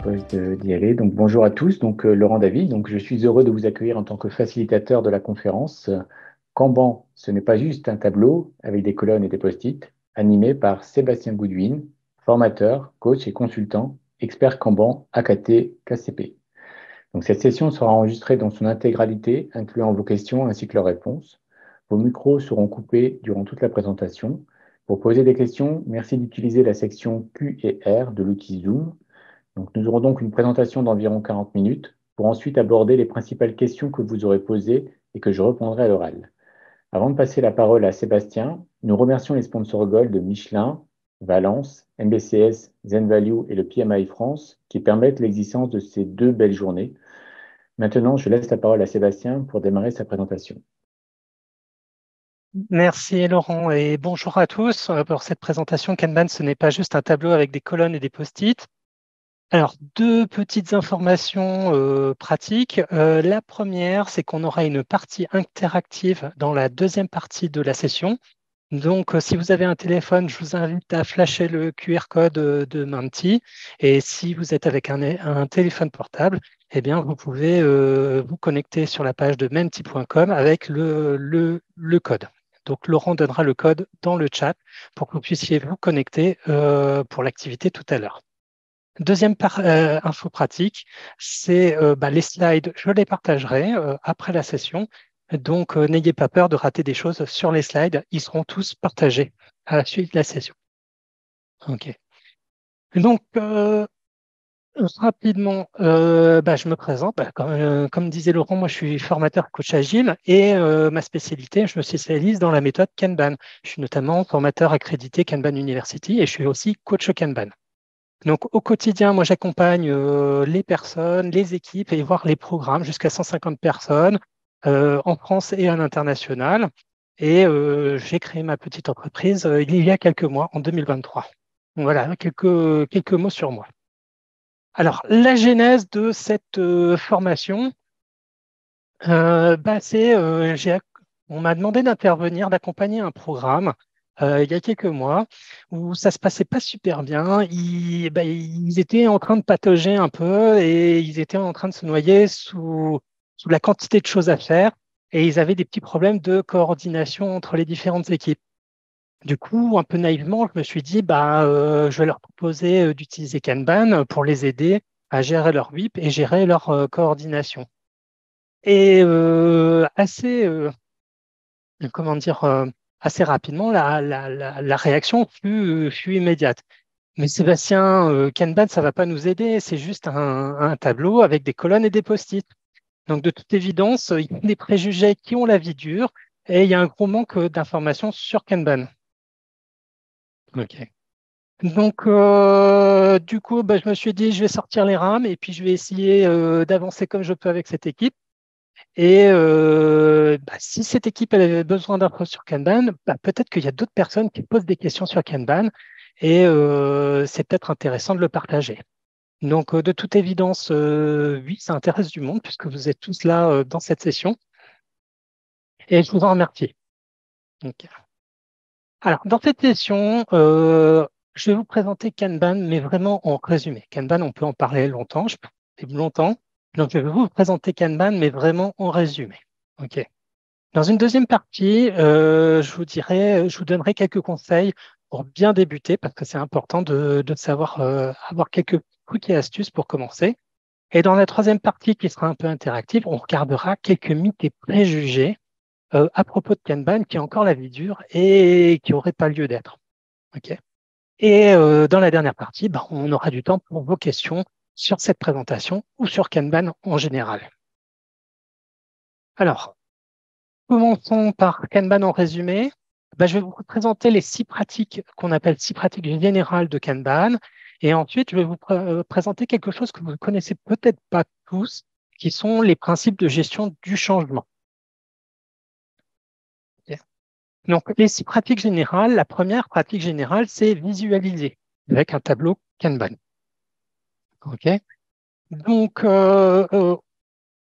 propose d'y aller. Donc, bonjour à tous. Donc, Laurent David. Donc, je suis heureux de vous accueillir en tant que facilitateur de la conférence Kanban, ce n'est pas juste un tableau avec des colonnes et des post-it, animé par Sébastien Goudwin, formateur, coach et consultant, expert Kanban, AKT, KCP. Donc, cette session sera enregistrée dans son intégralité, incluant vos questions ainsi que leurs réponses. Vos micros seront coupés durant toute la présentation. Pour poser des questions, merci d'utiliser la section Q et R de l'outil Zoom. Donc, nous aurons donc une présentation d'environ 40 minutes pour ensuite aborder les principales questions que vous aurez posées et que je répondrai à l'oral. Avant de passer la parole à Sébastien, nous remercions les sponsors Gold de Michelin, Valence, MBCS, ZenValue et le PMI France qui permettent l'existence de ces deux belles journées. Maintenant, je laisse la parole à Sébastien pour démarrer sa présentation. Merci Laurent et bonjour à tous. Pour cette présentation, Kanban, ce n'est pas juste un tableau avec des colonnes et des post-it. Alors, deux petites informations pratiques. La première, c'est qu'on aura une partie interactive dans la deuxième partie de la session. Donc, si vous avez un téléphone, je vous invite à flasher le QR code de Menti. Et si vous êtes avec un téléphone portable, eh bien, vous pouvez vous connecter sur la page de menti.com avec le code. Donc, Laurent donnera le code dans le chat pour que vous puissiez vous connecter pour l'activité tout à l'heure. Deuxième info pratique, c'est les slides, je les partagerai après la session. Donc, n'ayez pas peur de rater des choses sur les slides. Ils seront tous partagés à la suite de la session. OK. Donc, rapidement, je me présente. Comme disait Laurent, moi, je suis formateur coach agile et ma spécialité, je me spécialise dans la méthode Kanban. Je suis notamment formateur accrédité Kanban University et je suis aussi coach Kanban. Donc, au quotidien, moi, j'accompagne les personnes, les équipes et voire les programmes jusqu'à 150 personnes en France et à l'international. Et j'ai créé ma petite entreprise il y a quelques mois, en 2023. Donc, voilà, quelques mots sur moi. Alors, la genèse de cette formation, on m'a demandé d'intervenir, d'accompagner un programme il y a quelques mois où ça se passait pas super bien. Ils étaient en train de patauger un peu et ils étaient en train de se noyer sous la quantité de choses à faire et ils avaient des petits problèmes de coordination entre les différentes équipes. Du coup, un peu naïvement, je me suis dit, je vais leur proposer d'utiliser Kanban pour les aider à gérer leur WIP et gérer leur coordination. Et assez rapidement, la réaction fut immédiate. Mais Sébastien, Kanban, ça ne va pas nous aider, c'est juste un tableau avec des colonnes et des post-it. Donc, de toute évidence, il y a des préjugés qui ont la vie dure et il y a un gros manque d'informations sur Kanban. OK. Donc, du coup, je me suis dit, je vais sortir les rames et puis je vais essayer d'avancer comme je peux avec cette équipe. Et si cette équipe elle avait besoin d'infos sur Kanban, peut-être qu'il y a d'autres personnes qui posent des questions sur Kanban et c'est peut-être intéressant de le partager. Donc, de toute évidence, oui, ça intéresse du monde puisque vous êtes tous là dans cette session et je vous en remercie. Donc, alors, dans cette session, je vais vous présenter Kanban, mais vraiment en résumé. Kanban, on peut en parler longtemps, je peux longtemps. Donc, je vais vous présenter Kanban, mais vraiment en résumé. OK. Dans une deuxième partie, je vous donnerai quelques conseils pour bien débuter, parce que c'est important de savoir avoir quelques trucs et astuces pour commencer. Et dans la troisième partie, qui sera un peu interactive, on regardera quelques mythes et préjugés à propos de Kanban qui a encore la vie dure et qui n'auraient pas lieu d'être. OK. Et dans la dernière partie, on aura du temps pour vos questions sur cette présentation ou sur Kanban en général. Alors, commençons par Kanban en résumé. Je vais vous présenter les 6 pratiques qu'on appelle 6 pratiques générales de Kanban. Et ensuite, je vais vous présenter quelque chose que vous ne connaissez peut-être pas tous, qui sont les principes de gestion du changement. Okay. Donc, les 6 pratiques générales, la première pratique générale, c'est visualiser avec un tableau Kanban. OK. Donc,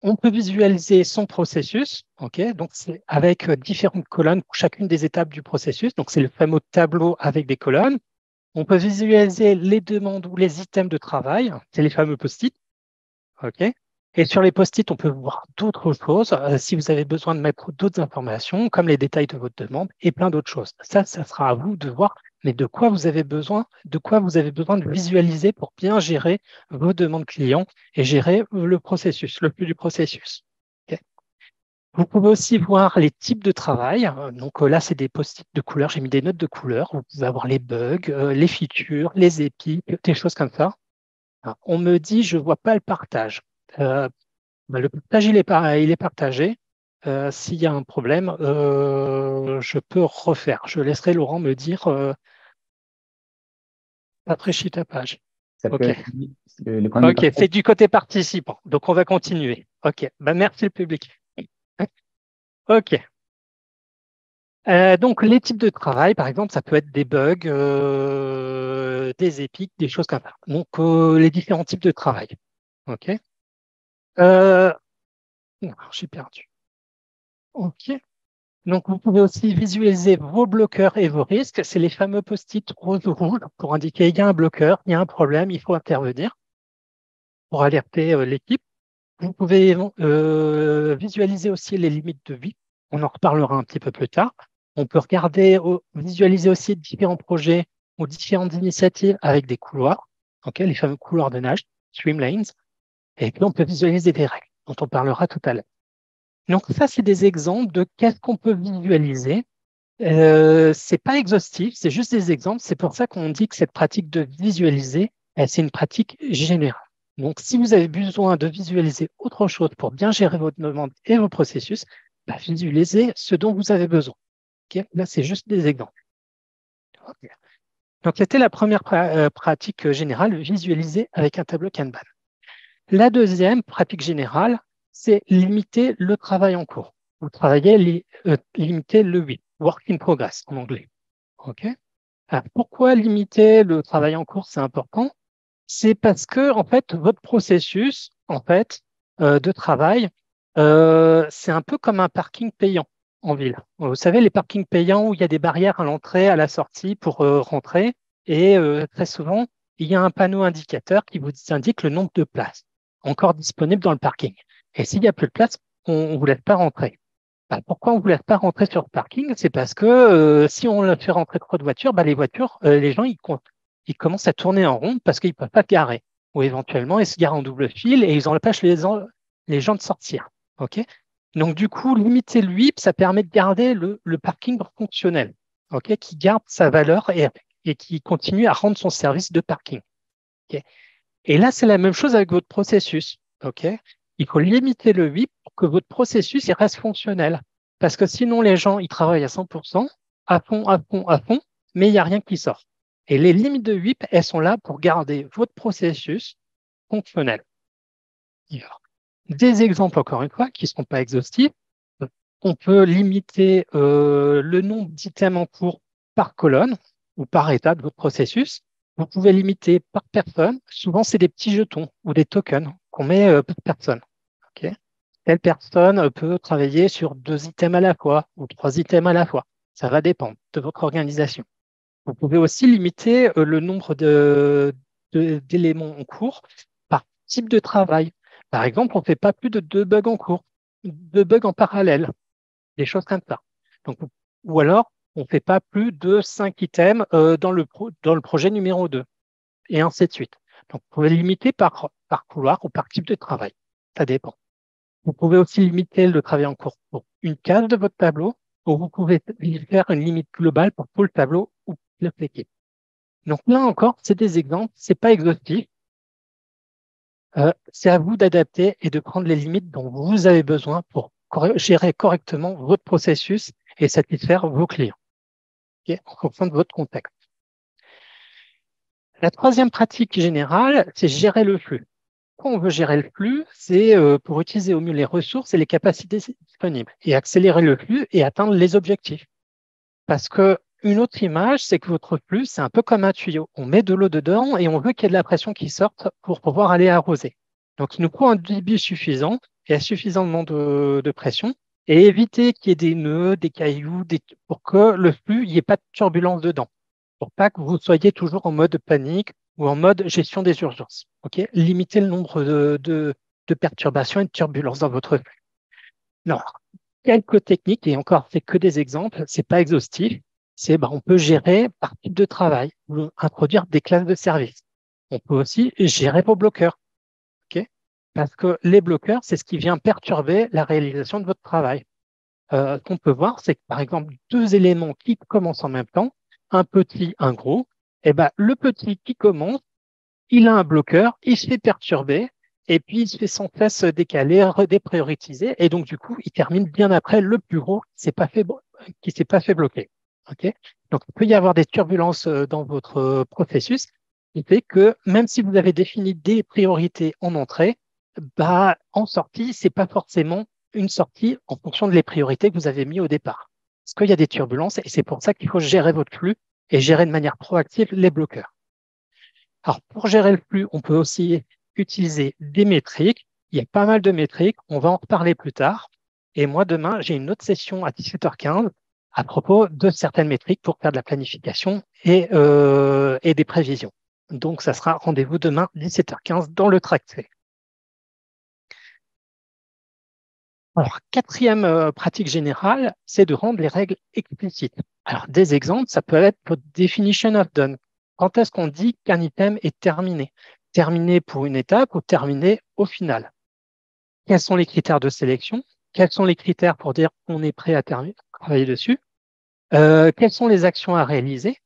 on peut visualiser son processus, ok? Donc c'est avec différentes colonnes pour chacune des étapes du processus. Donc c'est le fameux tableau avec des colonnes. On peut visualiser les demandes ou les items de travail, c'est les fameux post-it. OK. Et sur les post-it, on peut voir d'autres choses, si vous avez besoin de mettre d'autres informations, comme les détails de votre demande et plein d'autres choses. Ça sera à vous de voir, mais de quoi vous avez besoin de visualiser pour bien gérer vos demandes clients et gérer le processus, le flux du processus. OK. Vous pouvez aussi voir les types de travail. Donc là, c'est des post-it de couleurs. J'ai mis des notes de couleurs. Vous pouvez avoir les bugs, les features, les épiques, des choses comme ça. On me dit, je ne vois pas le partage. Le partage, il est partagé. S'il y a un problème, je peux refaire. Je laisserai Laurent me dire, rafraîchis ta page. Ça peut OK. être le problème de OK, partage. c'est du côté participant. Donc, on va continuer. OK. Merci le public. OK. Donc, les types de travail, par exemple, ça peut être des bugs, des épiques, des choses comme ça. Donc, les différents types de travail. OK. Euh, j'ai perdu. OK. Donc, vous pouvez aussi visualiser vos bloqueurs et vos risques. C'est les fameux post-it rose ou rouge pour indiquer il y a un bloqueur, il y a un problème, il faut intervenir pour alerter l'équipe. Vous pouvez visualiser aussi les limites de vie. On en reparlera un petit peu plus tard. On peut visualiser aussi différents projets ou différentes initiatives avec des couloirs, les fameux couloirs de nage, swim lanes. Et puis, on peut visualiser des règles dont on parlera tout à l'heure. Donc, ça, c'est des exemples de qu'est-ce qu'on peut visualiser. C'est pas exhaustif, c'est juste des exemples. C'est pour ça qu'on dit que cette pratique de visualiser, c'est une pratique générale. Donc, si vous avez besoin de visualiser autre chose pour bien gérer votre demande et vos processus, visualisez ce dont vous avez besoin. Là, c'est juste des exemples. OK. Donc, c'était la première pratique générale, visualiser avec un tableau Kanban. La deuxième pratique générale, c'est limiter le travail en cours. Vous travaillez, limiter le WIP, Work in Progress en anglais. OK. Alors, pourquoi limiter le travail en cours, c'est important? C'est parce que, en fait, votre processus, de travail, c'est un peu comme un parking payant en ville. Vous savez, les parkings payants où il y a des barrières à l'entrée, à la sortie pour rentrer, et très souvent, il y a un panneau indicateur qui vous indique le nombre de places encore disponibles dans le parking. Et s'il n'y a plus de place, on ne vous laisse pas rentrer. Pourquoi on ne vous laisse pas rentrer sur le parking? C'est parce que si on le fait rentrer trop de voitures, les gens, ils commencent à tourner en rond parce qu'ils ne peuvent pas garer. Ou éventuellement, ils se garent en double fil et ils empêchent les gens de sortir. OK. Donc, du coup, limiter le WIP, ça permet de garder le parking fonctionnel, qui garde sa valeur et qui continue à rendre son service de parking. OK. Et là, c'est la même chose avec votre processus. OK. Il faut limiter le WIP pour que votre processus il reste fonctionnel. Parce que sinon, les gens, ils travaillent à 100%, à fond, à fond, à fond, mais il n'y a rien qui sort. Et les limites de WIP, elles sont là pour garder votre processus fonctionnel. Alors, des exemples, encore une fois, qui ne sont pas exhaustifs. On peut limiter le nombre d'items en cours par colonne ou par état de votre processus. Vous pouvez limiter par personne. Souvent, c'est des petits jetons ou des tokens qu'on met par personne. OK. Telle personne peut travailler sur 2 items à la fois ou 3 items à la fois. Ça va dépendre de votre organisation. Vous pouvez aussi limiter le nombre d'éléments en cours par type de travail. Par exemple, on ne fait pas plus de 2 bugs en cours, 2 bugs en parallèle, des choses comme ça. Donc, ou alors, on ne fait pas plus de 5 items dans le projet numéro 2, et ainsi de suite. Donc, vous pouvez limiter par couloir ou par type de travail. Ça dépend. Vous pouvez aussi limiter le travail en cours pour une case de votre tableau, ou vous pouvez faire une limite globale pour tout le tableau ou toute l'équipe. Donc là encore, c'est des exemples, c'est pas exhaustif. C'est à vous d'adapter et de prendre les limites dont vous avez besoin pour gérer correctement votre processus et satisfaire vos clients, en fonction de votre contexte. La troisième pratique générale, c'est gérer le flux. Quand on veut gérer le flux, c'est pour utiliser au mieux les ressources et les capacités disponibles et accélérer le flux et atteindre les objectifs. Parce que une autre image, c'est que votre flux, c'est un peu comme un tuyau. On met de l'eau dedans et on veut qu'il y ait de la pression qui sorte pour pouvoir aller arroser. Donc, il nous faut un débit suffisant et suffisamment de pression et éviter qu'il y ait des nœuds, des cailloux, pour que le flux, il n'y ait pas de turbulence dedans. pour pas que vous soyez toujours en mode panique ou en mode gestion des urgences. OK? Limitez le nombre de perturbations et de turbulences dans votre flux. Alors, quelques techniques, et encore, c'est que des exemples, c'est pas exhaustif. On peut gérer par type de travail, ou introduire des classes de service. On peut aussi gérer vos bloqueurs. OK? Parce que les bloqueurs, c'est ce qui vient perturber la réalisation de votre travail. Ce qu'on peut voir, c'est que par exemple, deux éléments qui commencent en même temps, un petit, un gros, et ben, le petit qui commence, il a un bloqueur, il se fait perturber, et puis il se fait sans cesse décaler, redéprioritisé, et donc du coup, il termine bien après le plus gros qui s'est pas fait bloquer. OK? Donc, il peut y avoir des turbulences dans votre processus, qui fait que même si vous avez défini des priorités en entrée, bah, en sortie, c'est pas forcément une sortie en fonction de les priorités que vous avez mis au départ. Parce qu'il y a des turbulences, et c'est pour ça qu'il faut gérer votre flux et gérer de manière proactive les bloqueurs. Alors, pour gérer le flux, on peut aussi utiliser des métriques. Il y a pas mal de métriques. On va en reparler plus tard. Et moi, demain, j'ai une autre session à 17h15 à propos de certaines métriques pour faire de la planification et des prévisions. Donc, ça sera rendez-vous demain, 17h15, dans le track C. Alors, quatrième pratique générale, c'est de rendre les règles explicites. Alors, des exemples, ça peut être votre definition of done. Quand est-ce qu'on dit qu'un item est terminé? Terminé pour une étape ou terminé au final? Quels sont les critères de sélection? Quels sont les critères pour dire qu'on est prêt à travailler dessus? Quelles sont les actions à réaliser?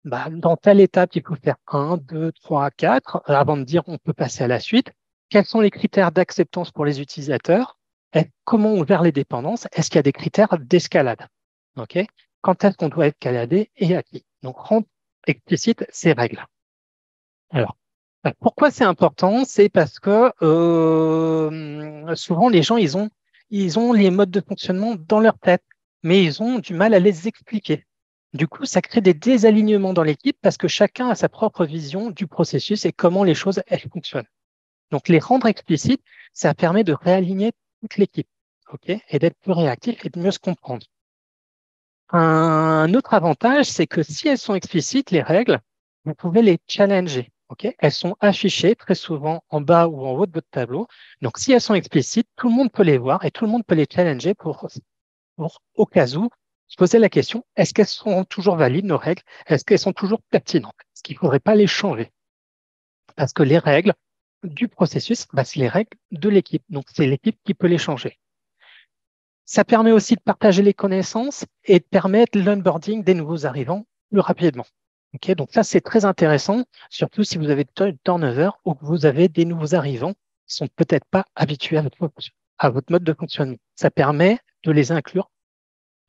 Bah, dans telle étape, il faut faire 1, 2, 3, 4 avant de dire on peut passer à la suite. Quels sont les critères d'acceptance pour les utilisateurs? Et comment on gère les dépendances? Est-ce qu'il y a des critères d'escalade? OK? Quand est-ce qu'on doit escalader et à qui? Donc, rendre explicite ces règles. Alors, pourquoi c'est important? C'est parce que souvent, les gens, ils ont les modes de fonctionnement dans leur tête, mais ils ont du mal à les expliquer. Du coup, ça crée des désalignements dans l'équipe parce que chacun a sa propre vision du processus et comment les choses elles fonctionnent. Donc, les rendre explicites, ça permet de réaligner toute l'équipe, ok, et d'être plus réactif et de mieux se comprendre. Un autre avantage, c'est que si elles sont explicites, les règles, vous pouvez les challenger. Ok, elles sont affichées très souvent en bas ou en haut de votre tableau. Donc, si elles sont explicites, tout le monde peut les voir et tout le monde peut les challenger pour au cas où, se poser la question, est-ce qu'elles sont toujours valides, nos règles? Est-ce qu'elles sont toujours pertinentes? Est-ce qu'il ne faudrait pas les changer? Parce que les règles du processus, bah, c'est les règles de l'équipe. Donc, c'est l'équipe qui peut les changer. Ça permet aussi de partager les connaissances et de permettre l'onboarding des nouveaux arrivants plus rapidement. Okay, donc ça, c'est très intéressant, surtout si vous avez du turnover ou que vous avez des nouveaux arrivants qui sont peut-être pas habitués à votre mode de fonctionnement. Ça permet de les inclure,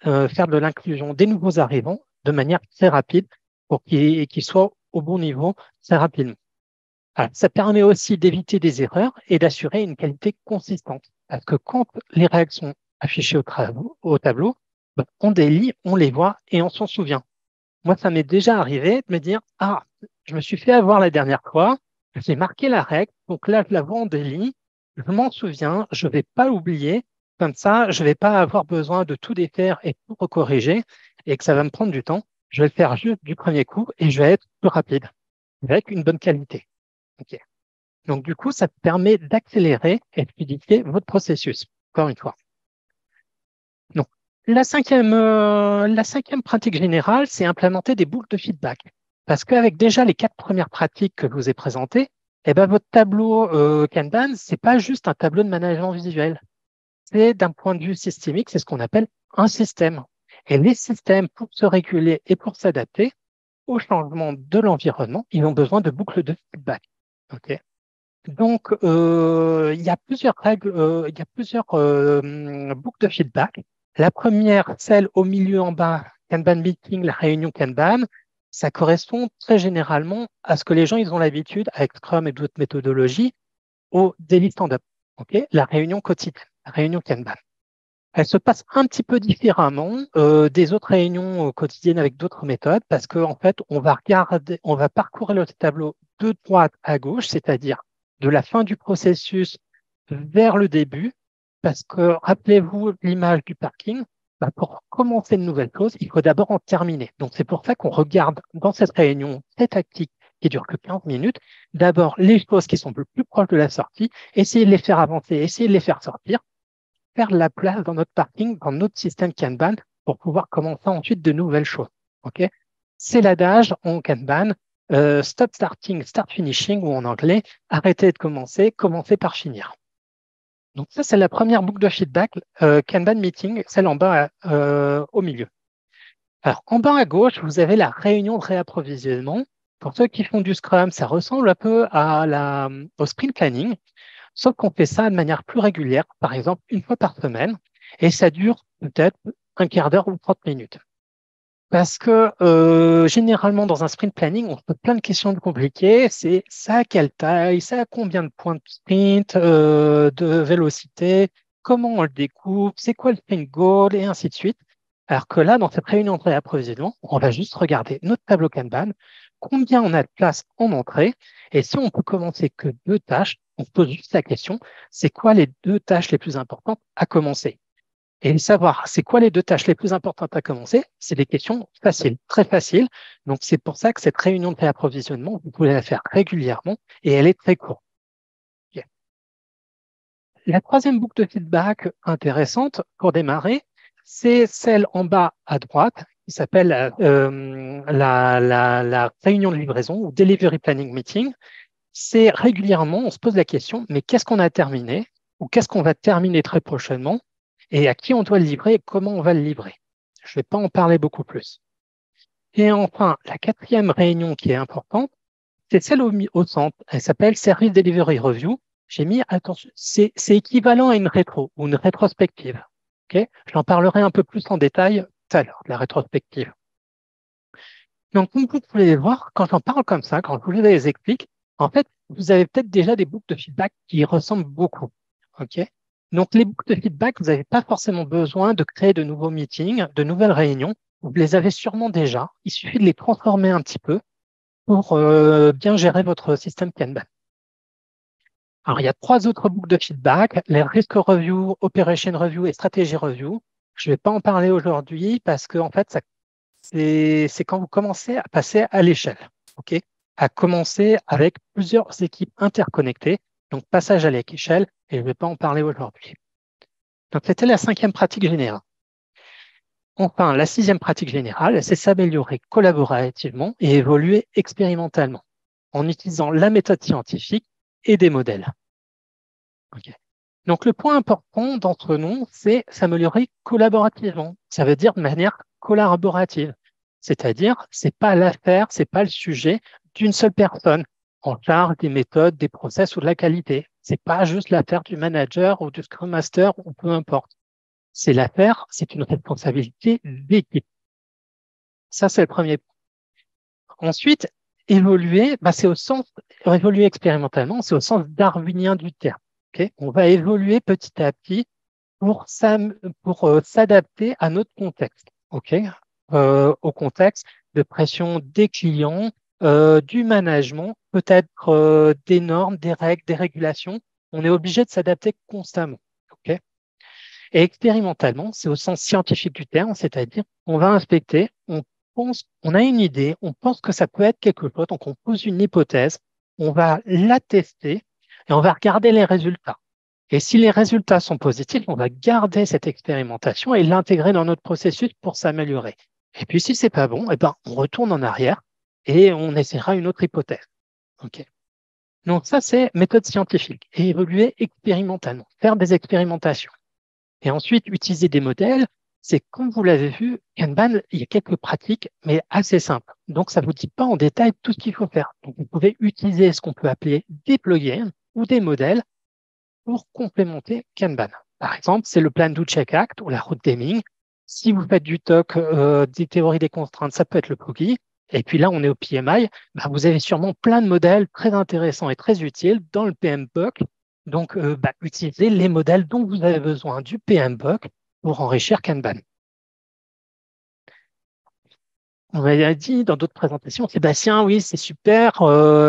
faire de l'inclusion des nouveaux arrivants de manière très rapide pour qu'ils soient au bon niveau très rapidement. Alors, ça permet aussi d'éviter des erreurs et d'assurer une qualité consistante. Parce que quand les règles sont affichées au tableau, ben, on les lit, on les voit et on s'en souvient. Moi, ça m'est déjà arrivé de me dire, ah, je me suis fait avoir la dernière fois, j'ai marqué la règle, donc là, je la vois en délit, je m'en souviens, je ne vais pas l'oublier, comme ça, je ne vais pas avoir besoin de tout défaire et tout recorriger, et que ça va me prendre du temps. Je vais le faire juste du premier coup et je vais être plus rapide, avec une bonne qualité. OK. Donc, du coup, ça permet d'accélérer et de fluidifier votre processus, encore une fois. Donc, la cinquième pratique générale, c'est implémenter des boucles de feedback. Parce qu'avec déjà les 4 premières pratiques que je vous ai présentées, eh ben, votre tableau Kanban, c'est pas juste un tableau de management visuel. C'est d'un point de vue systémique, c'est ce qu'on appelle un système. Et les systèmes, pour se réguler et pour s'adapter au changement de l'environnement, ils ont besoin de boucles de feedback. OK. Donc, il y a plusieurs règles, il y a plusieurs boucles de feedback. La première, celle au milieu en bas, Kanban Meeting, la réunion Kanban, ça correspond très généralement à ce que les gens ils ont l'habitude, avec Scrum et d'autres méthodologies, au daily stand-up, ok, la réunion quotidienne, la réunion Kanban. Elle se passe un petit peu différemment des autres réunions quotidiennes avec d'autres méthodes parce qu'en fait, on va parcourir le tableau de droite à gauche, c'est-à-dire de la fin du processus vers le début, parce que rappelez-vous l'image du parking. pour commencer une nouvelle chose, il faut d'abord en terminer. Donc, c'est pour ça qu'on regarde dans cette réunion très tactique qui dure que 15 minutes, d'abord les choses qui sont le plus proches de la sortie, essayer de les faire avancer, essayer de les faire sortir, faire de la place dans notre parking, dans notre système Kanban pour pouvoir commencer ensuite de nouvelles choses. Okay, c'est l'adage en Kanban, stop starting, start finishing, ou en anglais, arrêtez de commencer, commencez par finir. Donc ça, c'est la première boucle de feedback, Kanban meeting, celle en bas au milieu. Alors, en bas à gauche, vous avez la réunion de réapprovisionnement. Pour ceux qui font du Scrum, ça ressemble un peu au sprint planning, sauf qu'on fait ça de manière plus régulière, par exemple une fois par semaine, et ça dure peut-être un quart d'heure ou 30 minutes. Parce que généralement, dans un sprint planning, on se pose plein de questions compliquées. C'est ça à quelle taille, ça à combien de points de sprint, de vélocité, comment on le découpe, c'est quoi le sprint goal, et ainsi de suite. Alors que là, dans cette réunion de réapprovisionnement, on va juste regarder notre tableau Kanban, combien on a de place en entrée, et si on peut commencer que 2 tâches, on se pose juste la question, c'est quoi les 2 tâches les plus importantes à commencer? Et savoir c'est quoi les 2 tâches les plus importantes à commencer, c'est des questions faciles, très faciles. Donc, c'est pour ça que cette réunion de réapprovisionnement, vous pouvez la faire régulièrement et elle est très courte. Okay. La troisième boucle de feedback intéressante pour démarrer, c'est celle en bas à droite qui s'appelle la réunion de livraison ou Delivery Planning Meeting. C'est régulièrement, on se pose la question, mais qu'est-ce qu'on a terminé ou qu'est-ce qu'on va terminer très prochainement et à qui on doit le livrer et comment on va le livrer. Je ne vais pas en parler beaucoup plus. Et enfin, la quatrième réunion qui est importante, c'est celle au centre. Elle s'appelle Service Delivery Review. J'ai mis, attention, c'est équivalent à une rétro ou une rétrospective. Okay, j'en parlerai un peu plus en détail tout à l'heure, de la rétrospective. Donc, comme vous pouvez voir, quand j'en parle comme ça, quand je vous les explique, en fait, vous avez peut-être déjà des boucles de feedback qui ressemblent beaucoup. OK? Donc, les boucles de feedback, vous n'avez pas forcément besoin de créer de nouveaux meetings, de nouvelles réunions. Vous les avez sûrement déjà. Il suffit de les transformer un petit peu pour bien gérer votre système Kanban. Alors, il y a 3 autres boucles de feedback, les Risk Review, Operation Review et Strategy Review. Je ne vais pas en parler aujourd'hui parce que, en fait, c'est quand vous commencez à passer à l'échelle, OK? À commencer avec plusieurs équipes interconnectées. Donc, passage à l'échelle, et je ne vais pas en parler aujourd'hui. Donc, c'était la 5e pratique générale. Enfin, la 6e pratique générale, c'est s'améliorer collaborativement et évoluer expérimentalement en utilisant la méthode scientifique et des modèles. Okay. Donc, le point important d'entre nous, c'est s'améliorer collaborativement. Ça veut dire de manière collaborative. C'est-à-dire, c'est pas l'affaire, c'est pas le sujet d'une seule personne en charge des méthodes, des process ou de la qualité. C'est pas juste l'affaire du manager ou du Scrum Master ou peu importe. C'est l'affaire, c'est une responsabilité d'équipe. Ça, c'est le premier point. Ensuite, évoluer, c'est au sens, évoluer expérimentalement, c'est au sens darwinien du terme. Okay, on va évoluer petit à petit pour s'adapter à notre contexte, okay, au contexte de pression des clients, du management, peut-être des normes, des règles, des régulations. On est obligé de s'adapter constamment. Okay. Et expérimentalement, c'est au sens scientifique du terme, c'est-à-dire on va inspecter, on a une idée, on pense que ça peut être quelque chose, donc on pose une hypothèse, on va la tester et on va regarder les résultats. Et si les résultats sont positifs, on va garder cette expérimentation et l'intégrer dans notre processus pour s'améliorer. Et puis, si c'est pas bon, on retourne en arrière et on essaiera une autre hypothèse. Okay. Donc, ça, c'est méthode scientifique et évoluer expérimentalement, faire des expérimentations. Et ensuite, utiliser des modèles, c'est comme vous l'avez vu, Kanban, il y a quelques pratiques, mais assez simples. Donc, ça ne vous dit pas en détail tout ce qu'il faut faire. Donc, vous pouvez utiliser ce qu'on peut appeler des plugins ou des modèles pour complémenter Kanban. Par exemple, c'est le Plan Do Check Act ou la route Deming. Si vous faites du TOC, des théories des contraintes, ça peut être le plugin. Et puis là, on est au PMI. Vous avez sûrement plein de modèles très intéressants et très utiles dans le PMBOK. Donc, utilisez les modèles dont vous avez besoin du PMBOK pour enrichir Kanban. On m'a dit dans d'autres présentations, Sébastien, oui, c'est super,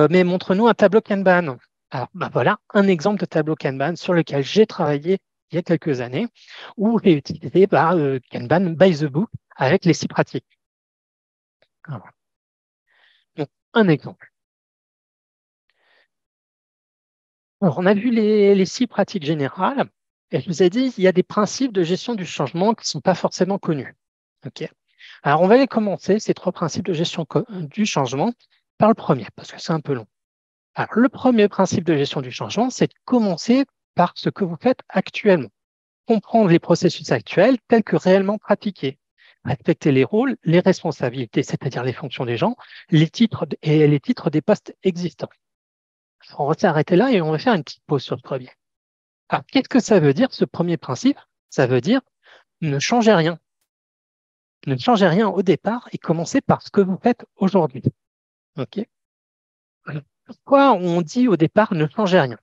mais montre-nous un tableau Kanban. Alors, voilà un exemple de tableau Kanban sur lequel j'ai travaillé il y a quelques années, où j'ai utilisé Kanban by the book avec les 6 pratiques. Voilà. Donc, un exemple. Alors, on a vu les 6 pratiques générales, et je vous ai dit, il y a des principes de gestion du changement qui ne sont pas forcément connus. OK. Alors, on va les commencer, ces 3 principes de gestion du changement, par le premier, parce que c'est un peu long. Alors, le premier principe de gestion du changement, c'est de commencer par ce que vous faites actuellement. Comprendre les processus actuels tels que réellement pratiqués. Respecter les rôles, les responsabilités, c'est-à-dire les fonctions des gens, les titres et les titres des postes existants. On va s'arrêter là et on va faire une petite pause sur le premier. Alors, qu'est-ce que ça veut dire, ce premier principe? Ça veut dire ne changez rien. Ne changez rien au départ et commencez par ce que vous faites aujourd'hui. OK? Pourquoi on dit au départ ne changez rien?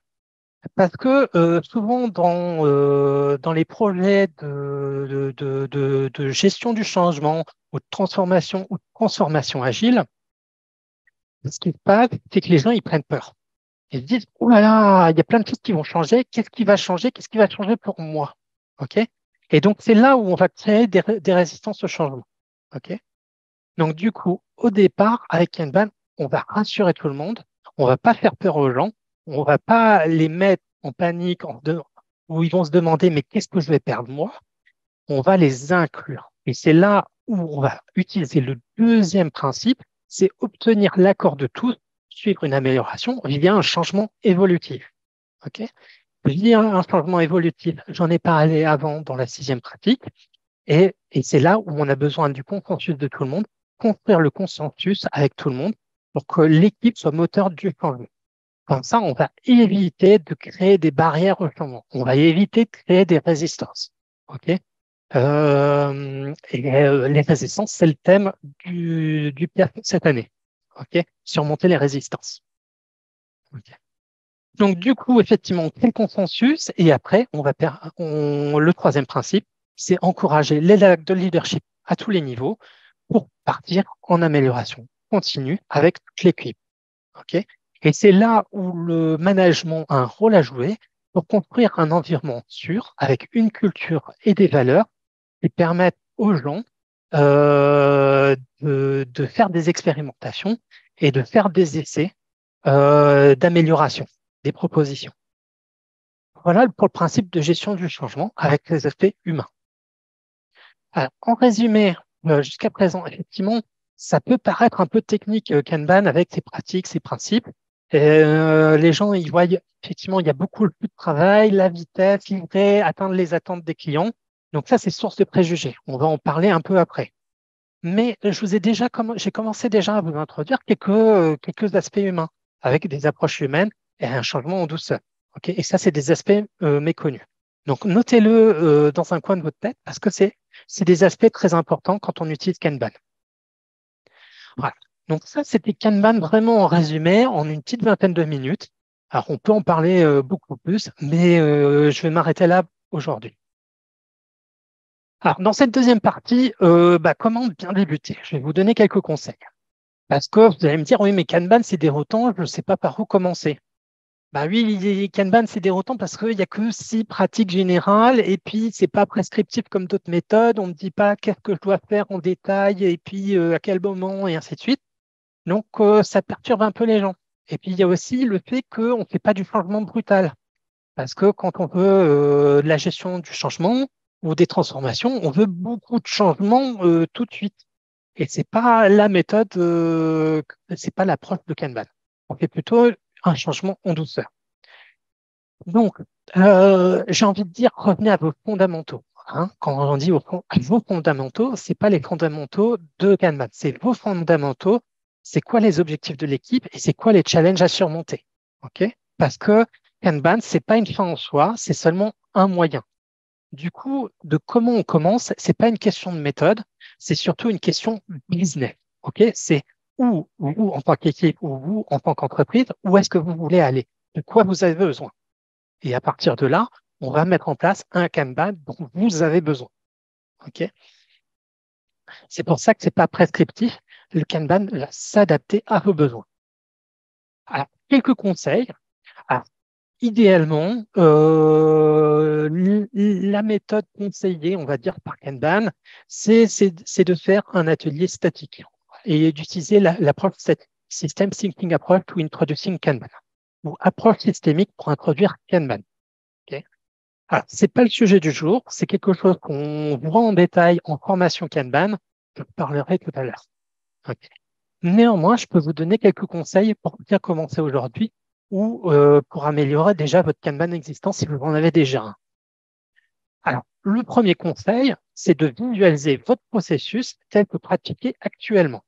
Parce que souvent dans les projets de gestion du changement ou de transformation agile, ce qui se passe, c'est que les gens ils prennent peur. Ils se disent, oh là là, il y a plein de choses qui vont changer. Qu'est-ce qui va changer? Qu'est-ce qui va changer pour moi? OK? Et donc, c'est là où on va créer des résistances au changement. OK? Donc, du coup, au départ, avec Kanban, on va rassurer tout le monde. On va pas faire peur aux gens. On va pas les mettre en panique où ils vont se demander, mais qu'est-ce que je vais perdre moi? On va les inclure. Et c'est là où on va utiliser le deuxième principe, c'est obtenir l'accord de tous, suivre une amélioration via un changement évolutif. OK? Via un changement évolutif, j'en ai parlé avant dans la 6e pratique, et c'est là où on a besoin du consensus de tout le monde, construire le consensus avec tout le monde pour que l'équipe soit moteur du changement. Comme ça, on va éviter de créer des barrières au changement. On va éviter de créer des résistances. OK? Les résistances, c'est le thème du PIAF cette année. OK? Surmonter les résistances. OK. Donc, du coup, effectivement, on crée le consensus et après, le troisième principe, c'est encourager les actes de leadership à tous les niveaux pour partir en amélioration continue avec toute l'équipe. OK? Et c'est là où le management a un rôle à jouer pour construire un environnement sûr avec une culture et des valeurs qui permettent aux gens de faire des expérimentations et de faire des essais d'amélioration, des propositions. Voilà pour le principe de gestion du changement avec les aspects humains. Alors, en résumé, jusqu'à présent, effectivement, ça peut paraître un peu technique, Kanban, avec ses pratiques, ses principes. Les gens, ils voient, effectivement, il y a beaucoup de travail, la vitesse, livrer, atteindre les attentes des clients. Donc ça, c'est source de préjugés. On va en parler un peu après. Mais j'ai commencé déjà à vous introduire quelques aspects humains avec des approches humaines et un changement en douceur. OK? Et ça, c'est des aspects méconnus. Donc, notez-le dans un coin de votre tête parce que c'est des aspects très importants quand on utilise Kanban. Voilà. Donc, ça, c'était Kanban vraiment en résumé, en une petite vingtaine de minutes. Alors, on peut en parler beaucoup plus, mais je vais m'arrêter là aujourd'hui. Alors, dans cette deuxième partie, comment bien débuter? Je vais vous donner quelques conseils. Parce que vous allez me dire, oui, mais Kanban, c'est déroutant, je ne sais pas par où commencer. Bah oui, Kanban, c'est déroutant parce qu'il n'y a que 6 pratiques générales et puis c'est pas prescriptif comme d'autres méthodes. On ne me dit pas qu'est-ce que je dois faire en détail et puis à quel moment et ainsi de suite. Donc, ça perturbe un peu les gens. Et puis, il y a aussi le fait qu'on ne fait pas du changement brutal. Parce que quand on veut de la gestion du changement ou des transformations, on veut beaucoup de changements tout de suite. Et c'est pas la méthode, c'est pas l'approche de Kanban. On fait plutôt un changement en douceur. Donc, j'ai envie de dire, revenez à vos fondamentaux. Hein. Quand on dit à vos fondamentaux, c'est pas les fondamentaux de Kanban, c'est vos fondamentaux. C'est quoi les objectifs de l'équipe et c'est quoi les challenges à surmonter. OK? Parce que Kanban, c'est pas une fin en soi, c'est seulement un moyen. Du coup, de comment on commence, c'est pas une question de méthode, c'est surtout une question business. OK? C'est où vous, en tant qu'équipe, ou vous, en tant qu'entreprise, où est-ce que vous voulez aller? De quoi vous avez besoin? Et à partir de là, on va mettre en place un Kanban dont vous avez besoin. OK? C'est pour ça que c'est pas prescriptif. Le Kanban va s'adapter à vos besoins. Alors, quelques conseils. Alors, idéalement, la méthode conseillée, on va dire, par Kanban, c'est de faire un atelier statique et d'utiliser l'approche System Thinking Approach to Introducing Kanban ou approche systémique pour introduire Kanban. Okay. Alors, c'est pas le sujet du jour, c'est quelque chose qu'on voit en détail en formation Kanban. Je parlerai tout à l'heure. Okay. Néanmoins, je peux vous donner quelques conseils pour bien commencer aujourd'hui ou pour améliorer déjà votre Kanban existant si vous en avez déjà un. Alors, le premier conseil, c'est de visualiser votre processus tel que pratiqué actuellement.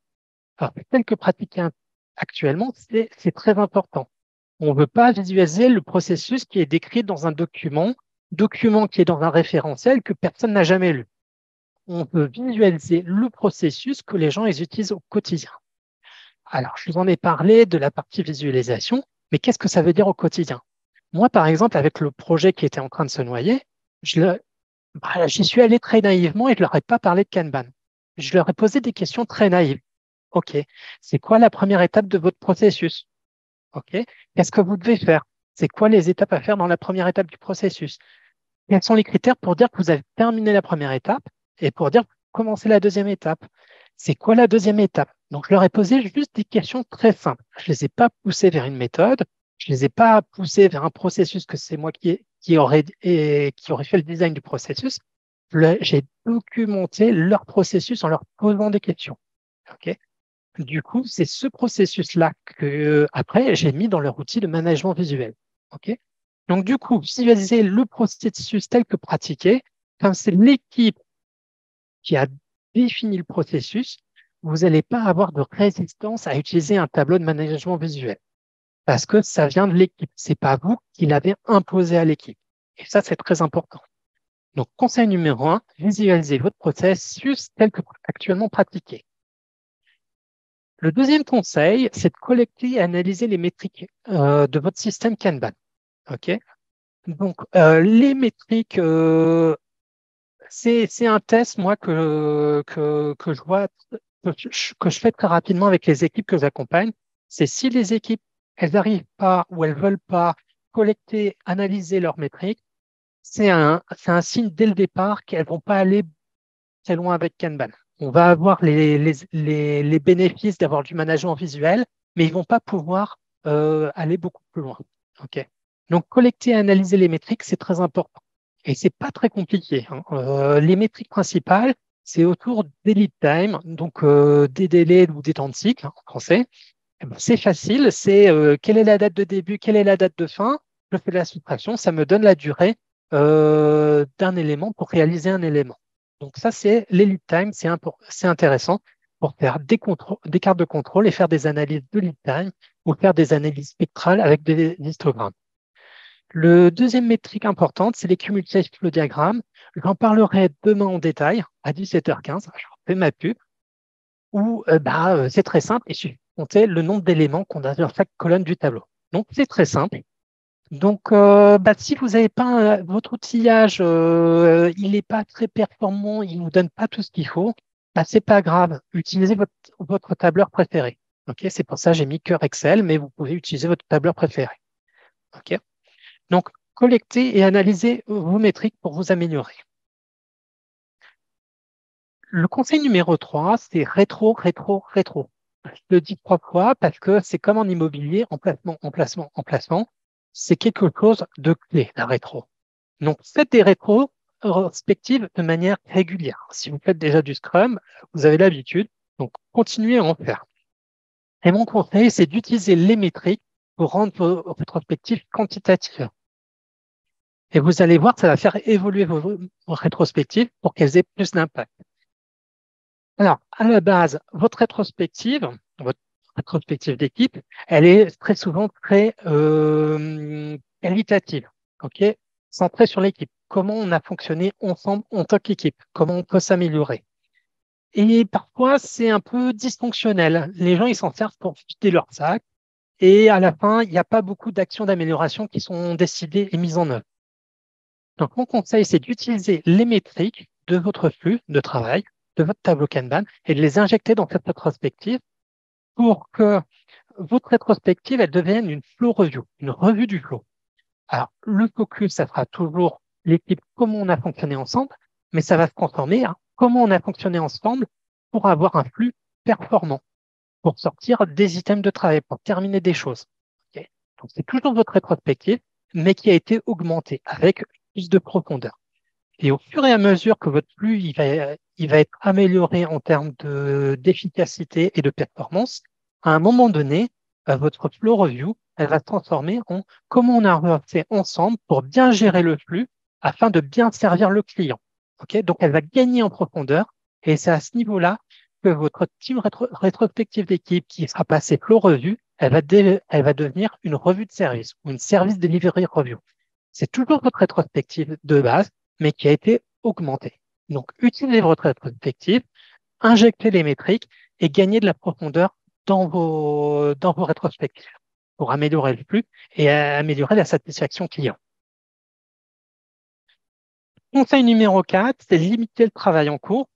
Alors, tel que pratiqué actuellement, c'est très important. On ne veut pas visualiser le processus qui est décrit dans un document qui est dans un référentiel que personne n'a jamais lu. On veut visualiser le processus que les gens ils utilisent au quotidien. Alors, je vous en ai parlé de la partie visualisation, mais qu'est-ce que ça veut dire au quotidien? Moi, par exemple, avec le projet qui était en train de se noyer, j'y suis allé très naïvement et je leur ai pas parlé de Kanban. Je leur ai posé des questions très naïves. OK, c'est quoi la première étape de votre processus? OK, qu'est-ce que vous devez faire? C'est quoi les étapes à faire dans la première étape du processus? Quels sont les critères pour dire que vous avez terminé la première étape et pour dire que vous commencez la deuxième étape? C'est quoi la deuxième étape? Donc, je leur ai posé juste des questions très simples. Je ne les ai pas poussés vers une méthode. Je ne les ai pas poussés vers un processus que c'est moi qui aurait fait le design du processus. J'ai documenté leur processus en leur posant des questions. OK. Du coup, c'est ce processus-là que, après, j'ai mis dans leur outil de management visuel. OK. Donc, du coup, visualiser le processus tel que pratiqué, quand c'est l'équipe qui a défini le processus, vous n'allez pas avoir de résistance à utiliser un tableau de management visuel parce que ça vient de l'équipe. C'est pas vous qui l'avez imposé à l'équipe. Et ça, c'est très important. Donc, conseil numéro 1, visualisez votre processus tel que actuellement pratiqué. Le deuxième conseil, c'est de collecter et analyser les métriques de votre système Kanban. OK? Donc, les métriques, c'est un test, moi, que je vois, que je fais très rapidement avec les équipes que j'accompagne. C'est si les équipes, elles n'arrivent pas ou elles veulent pas collecter, analyser leurs métriques, c'est un signe dès le départ qu'elles vont pas aller très loin avec Kanban. On va avoir les bénéfices d'avoir du management visuel, mais ils vont pas pouvoir aller beaucoup plus loin. OK. Donc, collecter et analyser les métriques, c'est très important. Et c'est pas très compliqué, hein. Les métriques principales, c'est autour des lead time, donc des délais ou des temps de cycle, hein, en français. Eh ben, c'est facile, c'est quelle est la date de début, quelle est la date de fin. Je fais la soustraction, ça me donne la durée d'un élément pour réaliser un élément. Donc ça, c'est les lead time, c'est intéressant pour faire des cartes de contrôle et faire des analyses de lead time ou faire des analyses spectrales avec des histogrammes. Le deuxième métrique importante, c'est les cumulative flow diagrammes. J'en parlerai demain en détail à 17h15. Je fais ma pub où c'est très simple. Il suffit de compter le nombre d'éléments qu'on a dans chaque colonne du tableau. Donc, c'est très simple. Donc, si vous n'avez pas votre outillage, il n'est pas très performant, il ne vous donne pas tout ce qu'il faut, c'est pas grave. Utilisez votre tableur préféré. Ok, c'est pour ça que j'ai mis Cœur Excel, mais vous pouvez utiliser votre tableur préféré. Ok. Donc, collectez et analysez vos métriques pour vous améliorer. Le conseil numéro 3, c'est rétro, rétro, rétro. Je le dis 3 fois parce que c'est comme en immobilier, emplacement, emplacement, emplacement. C'est quelque chose de clé, la rétro. Donc, faites des rétrospectives de manière régulière. Si vous faites déjà du Scrum, vous avez l'habitude. Donc, continuez à en faire. Et mon conseil, c'est d'utiliser les métriques pour rendre vos rétrospectives quantitatives. Et vous allez voir, ça va faire évoluer vos rétrospectives pour qu'elles aient plus d'impact. Alors, à la base, votre rétrospective d'équipe, elle est très souvent très qualitative, ok? Centrée sur l'équipe. Comment on a fonctionné ensemble en tant qu'équipe? Comment on peut s'améliorer? Et parfois, c'est un peu dysfonctionnel. Les gens, ils s'en servent pour vider leur sac. Et à la fin, il n'y a pas beaucoup d'actions d'amélioration qui sont décidées et mises en œuvre. Donc, mon conseil, c'est d'utiliser les métriques de votre flux de travail, de votre tableau Kanban, et de les injecter dans cette rétrospective pour que votre rétrospective, elle devienne une flow review, une revue du flow. Alors, le focus, ça sera toujours l'équipe, comment on a fonctionné ensemble, mais ça va se transformer à comment on a fonctionné ensemble pour avoir un flux performant, pour sortir des items de travail, pour terminer des choses. Ok. Donc, c'est toujours votre rétrospective, mais qui a été augmentée avec plus de profondeur. Et au fur et à mesure que votre flux il va être amélioré en termes d'efficacité et de performance, à un moment donné, votre flow review, elle va se transformer en comment on a fait ensemble pour bien gérer le flux afin de bien servir le client. Ok. Donc, elle va gagner en profondeur et c'est à ce niveau-là que votre team rétrospective d'équipe qui sera passée flow review, elle va devenir une revue de service ou une service delivery review. C'est toujours votre rétrospective de base, mais qui a été augmentée. Donc, utilisez votre rétrospective, injectez les métriques et gagnez de la profondeur dans vos rétrospectives pour améliorer le flux et améliorer la satisfaction client. Conseil numéro 4, c'est limiter le travail en cours.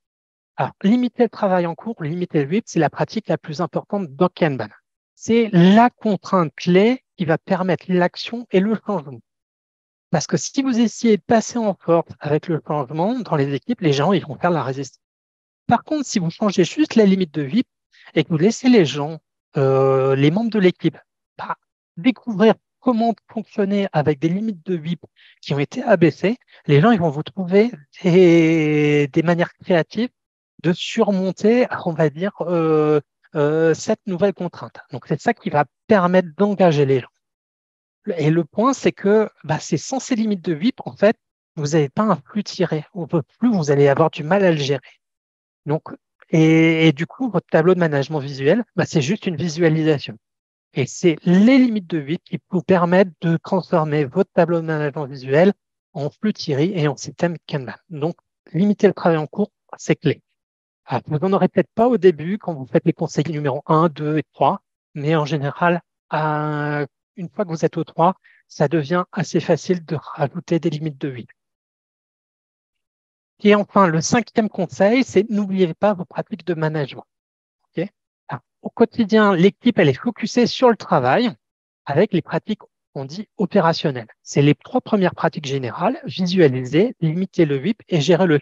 Alors, limiter le travail en cours, limiter le WIP, c'est la pratique la plus importante dans Kanban. C'est la contrainte clé qui va permettre l'action et le changement. Parce que si vous essayez de passer en force avec le changement dans les équipes, les gens ils vont faire la résistance. Par contre, si vous changez juste la limite de VIP et que vous laissez les gens, les membres de l'équipe, bah, découvrir comment fonctionner avec des limites de VIP qui ont été abaissées, les gens ils vont vous trouver des manières créatives de surmonter, on va dire, cette nouvelle contrainte. Donc, c'est ça qui va permettre d'engager les gens. Et le point, c'est que bah, c'est sans ces limites de VIP, en fait, vous n'avez pas un flux tiré. Au plus, vous allez avoir du mal à le gérer. Donc, et du coup, votre tableau de management visuel, bah, c'est juste une visualisation. Et c'est les limites de VIP qui vous permettent de transformer votre tableau de management visuel en flux tiré et en système Kanban. Donc, limiter le travail en cours, c'est clé. Ah, vous n'en aurez peut-être pas au début quand vous faites les conseils numéro 1, 2 et 3, mais en général, une fois que vous êtes au 3, ça devient assez facile de rajouter des limites de 8. Et enfin, le cinquième conseil, c'est n'oubliez pas vos pratiques de management. Ok. Alors, au quotidien, l'équipe, elle est focusée sur le travail avec les pratiques, on dit, opérationnelles. C'est les trois premières pratiques générales, visualiser, limiter le WIP et gérer le.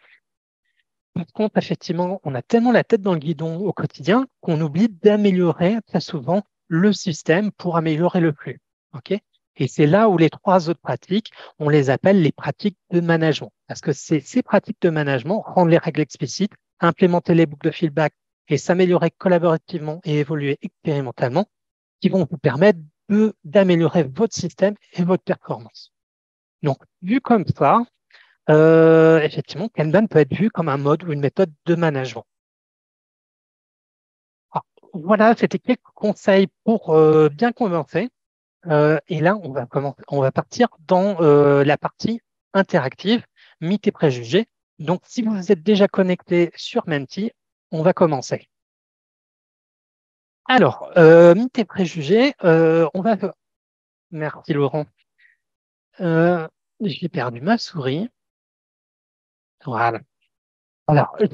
Par contre, effectivement, on a tellement la tête dans le guidon au quotidien qu'on oublie d'améliorer très souvent le système pour améliorer le flux. OK? Et c'est là où les trois autres pratiques, on les appelle les pratiques de management. Parce que c'est ces pratiques de management, rendre les règles explicites, implémenter les boucles de feedback et s'améliorer collaborativement et évoluer expérimentalement, qui vont vous permettre d'améliorer votre système et votre performance. Donc, vu comme ça, effectivement, Kanban peut être vu comme un mode ou une méthode de management. Alors, voilà, c'était quelques conseils pour bien commencer. Et là, on va partir dans la partie interactive, mythes et préjugés. Donc, si vous êtes déjà connecté sur Menti, on va commencer. Alors, mythes et préjugés, on va. Merci Laurent. J'ai perdu ma souris. Voilà. Alors, je